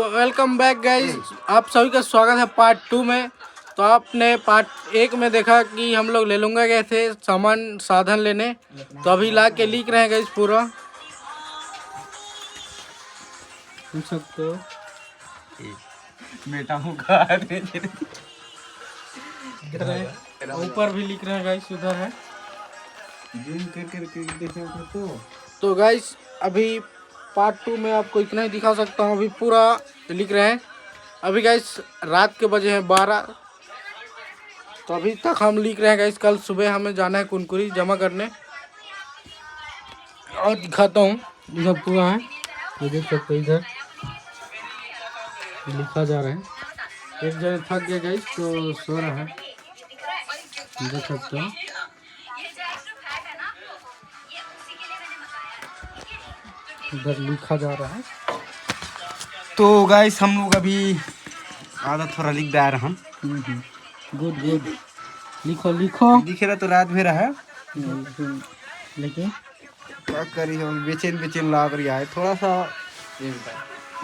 Welcome back guys, आप सभी का स्वागत है पार्ट 2 में। तो आपने पार्ट 1 में देखा कि हम लोग ले लूँगा गए थे सामान साधन लेने, तो अभी ला के लिख रहे हैं गाइस पूरा, सुन सकते हो। बेटा हूँ ऊपर भी लिख रहे हैं गाइस, उधर है। देखे तो गाइस अभी पार्ट 2 में आपको इतना ही दिखा सकता हूँ, अभी पूरा लिख रहे हैं। अभी गाइस रात के बजे हैं 12, तो अभी तक हम लिख रहे हैं गाइस। कल सुबह हमें जाना है कुनकुरी जमा करने, और दिखाता हूँ इधर पूरा है, ये देख सकते हो। इधर लिखा जा रहा है, एक जगह थक गया गाइस तो सो रहा है, देख सकते हो। इधर लिखा जा रहा है। तो गाइस हम लोग अभी आधा थोड़ा लिख दे रहे हैं। गुड गुड, लिखो लिखो। दिखे रहा तो रात में रहा है, लेकिन क्या करी हम बेचैन बेचैन लाग रहा है। थोड़ा सा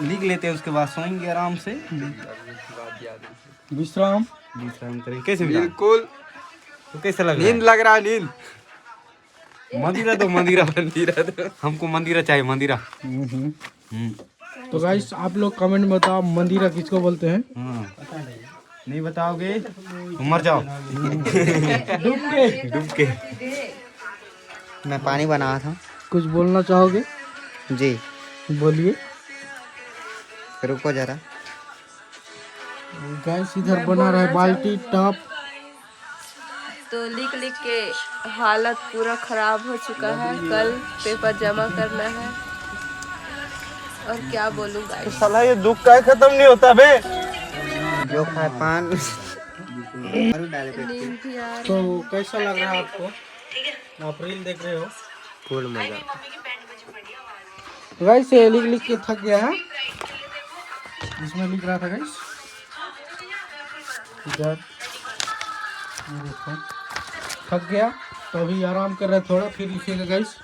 लिख लेते हैं, उसके बाद सोएंगे आराम से, विश्राम करेंगे। कैसे बिल्कुल तो कैसा लग नींद लग रहा है, नींद। मंदिरा तो मंदिरा हमको मंदिरा चाहिए, मंदिरा। तो गाइस आप लोग कमेंट में बताओ मंदिरा किसको बोलते हैं। नहीं बताओगे तो मर जाओ डूब के। मैं पानी बनाया था। कुछ बोलना चाहोगे? जी बोलिए। रुको जरा। गैस इधर बना रहा है बाल्टी टॉप। तो लिख लिख के हालत पूरा खराब हो चुका है। कल पेपर जमा करना है और क्या बोलूं गाइस। साला ये दुख का खत्म नहीं होता बे। जो खाए पान। नींद भी आ तो कैसा लग रहा है आपको? आप रील देख रहे हो? फुल मजा। गाइस ये लिख लिख के थक गया है, इसमें लिख रहा था गाइस। इधर ये देखो, थक गया तो अभी आराम कर रहा है थोड़ा, फिर लिखेगा गाइस।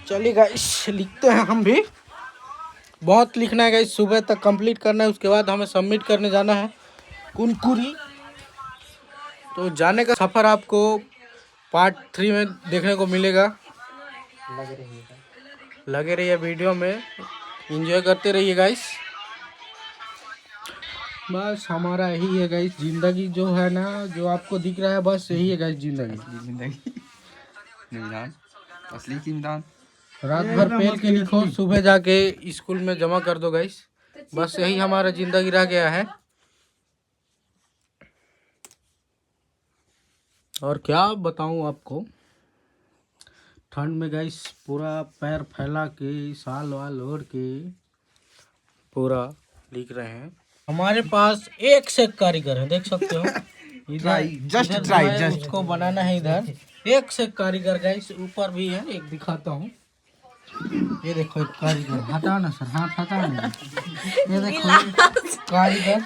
चलिए गाइस लिखते हैं हम भी। बहुत लिखना है गाइस, सुबह तक कंप्लीट करना है, उसके बाद हमें सबमिट करने जाना है कुनकुरी। तो जाने का सफ़र आपको पार्ट 3 में देखने को मिलेगा। लगे रहिए वीडियो में, एंजॉय करते रहिए गाइस। बस हमारा यही है गाइस, जिंदगी जो है ना, जो आपको दिख रहा है बस यही है गाइस जिंदगी। असली जिंदान। रात भर पेल के लिखो, सुबह जाके स्कूल में जमा कर दो गाइस। बस यही हमारा जिंदगी रह गया है। और क्या बताऊं आपको, ठंड में गाइस पूरा पैर फैला के साल वाल ओढ़ के पूरा लिख रहे हैं। हमारे पास एक से एक कारीगर है, देख सकते हो। इधर just इधर try, जो है, just। उसको बनाना है इधर। एक से एक कारीगर गाइस, ऊपर भी है, एक दिखाता हूँ। ये देखो एक कारीगर, हटा ना सर, हाथ हटा ना। ये देखो कारीगर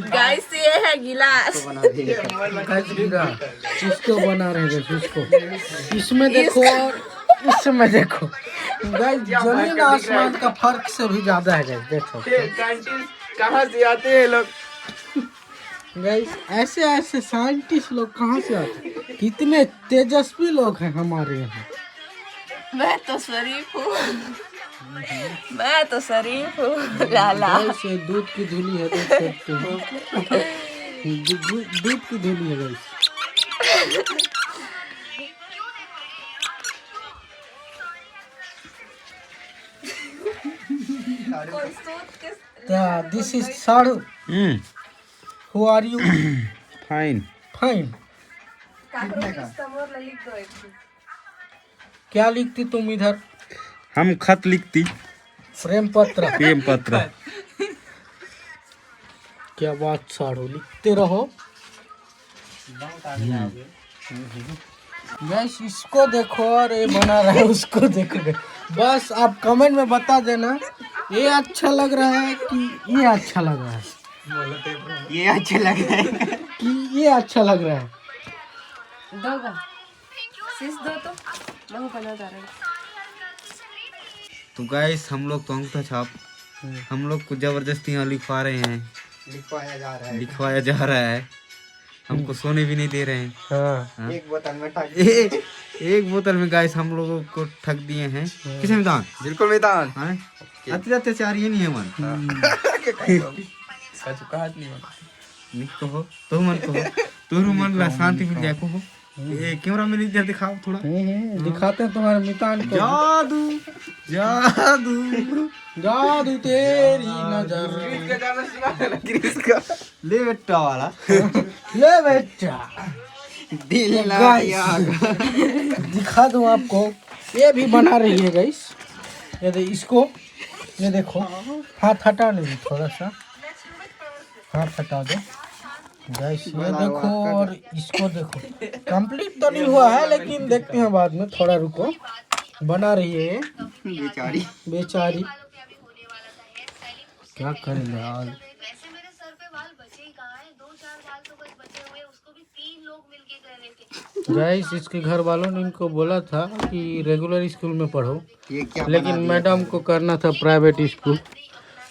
गाइस ये है गिलास। गाइस गिरा, इसको बना रहे हैं इसको। इसमें देखो और इसमें देखो गाइस, जमीन आसमान का फर्क से भी ज्यादा है गाइस, देखो। कहाँ से आते हैं लोग? गाइस ऐसे ऐसे साइंटिस्ट लोग कहाँ से आते हैं? कितने तेजस्वी लोग हैं हमारे यहाँ। मैं तो शरीफ हूँ, मैं तो शरीफ हूँ। लाला गाइस ये दूध की धुली है, देख सकते हो। दूध की धुली है गाइस। दिस इज साड़ू। Who are you? Fine. Fine. क्या लिखती तुम इधर? हम खत लिखती, प्रेम पत्र। प्रेम पत्र। क्या बात, साड़ू लिखते रहो। गैस इसको देखो और ये बना रहा है उसको देखो। बस आप कमेंट में बता देना ये अच्छा लग रहा है कि ये अच्छा लग रहा है, ये अच्छा लग रहा है कि ये अच्छा लग रहा है। दो शीश दो तो मैं बना जा रहा है। तो गाइस हम लोग तो अंगूठा छाप हम लोग को जबरदस्ती यहाँ लिखवा रहे हैं, लिखवाया जा रहा है। लिखवाया जा रहा है। हमको सोने भी नहीं दे रहे हैं। हाँ हाँ। एक बोतल में ठग एक बोतल में गाइस हम लोगों को ठग दिए हैं। किसे में दान? बिल्कुल मैदान। हाँ अत्याचार ये नहीं है मन। नहीं कहो तो मन कहो तोरू मन ला शांति मिल जाए कहो। ये कैमरा में नहीं दिखाओ थोड़ा। दिखाते हैं तुम्हारे मितान को। जादू जादू जादू तेरी नजर। ले बेटा वाला ले बेटा दिल दिखा दूं आपको। ये भी बना रही है गाइस। ये दे इसको, ये देखो हाथ हटा नहीं, थोड़ा सा हाथ हटा दो गाइस। ये देखो और इसको देखो। कंप्लीट तो नहीं हुआ है लेकिन देखते हैं बाद में, थोड़ा रुको। बना रही है ये बेचारी। बेचारी। क्या करेंगे यार। वैसे मेरे सर पे बाल बचे ही कहाँ हैं, 2-4 बाल तो बस बचे हुए, उसको भी 3 लोग मिलके कर रहे थे। गाइस इसके घर वालों ने इनको बोला था कि रेगुलर स्कूल में पढ़ो, ये क्या लेकिन मैडम को करना था प्राइवेट स्कूल।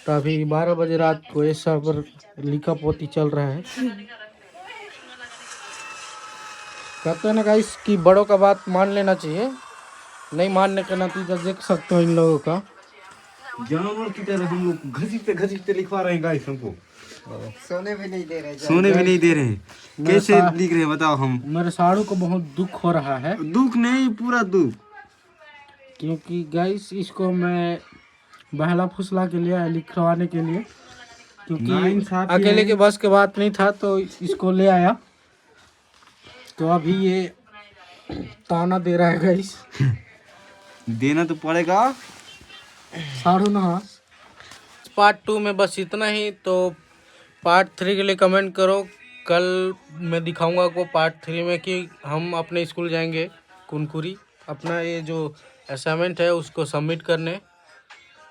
तो अभी 12 बजे रात को ये सब पर लिखा पोती चल रहा है। कहते हैं ना गाइस कि बड़ों का बात मान लेना चाहिए, नहीं मानने का नतीजा देख सकते हो इन लोगों का। जानवर की तरह हम लोग घसीटते लिखवा रहे हैं गाइस। हमको सोने भी नहीं दे रहे। सोने भी नहीं दे रहे हैं। कैसे लिख रहे हैं बताओ। हम मेरे साड़ू को बहुत दुख हो रहा है दुख नहीं पूरा दुख। क्योंकि गाइस इसको मैं बहला फुसला के लिए आया लिखवाने के लिए, क्योंकि नाइंसाफी अकेले है। के बस के बात नहीं था तो इसको ले आया। तो अभी ये ताना दे रहा है गाइस। देना तो पड़ेगा। साढ़ू नहा। पार्ट 2 में बस इतना ही। तो पार्ट 3 के लिए कमेंट करो। कल मैं दिखाऊंगा आपको पार्ट 3 में कि हम अपने स्कूल जाएंगे कुनकुरी, अपना ये जो असाइनमेंट है उसको सबमिट करने।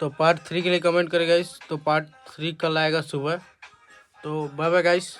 तो पार्ट 3 के लिए कमेंट करें गाइस। तो पार्ट 3 कल आएगा सुबह। तो बाय बाय गाइस।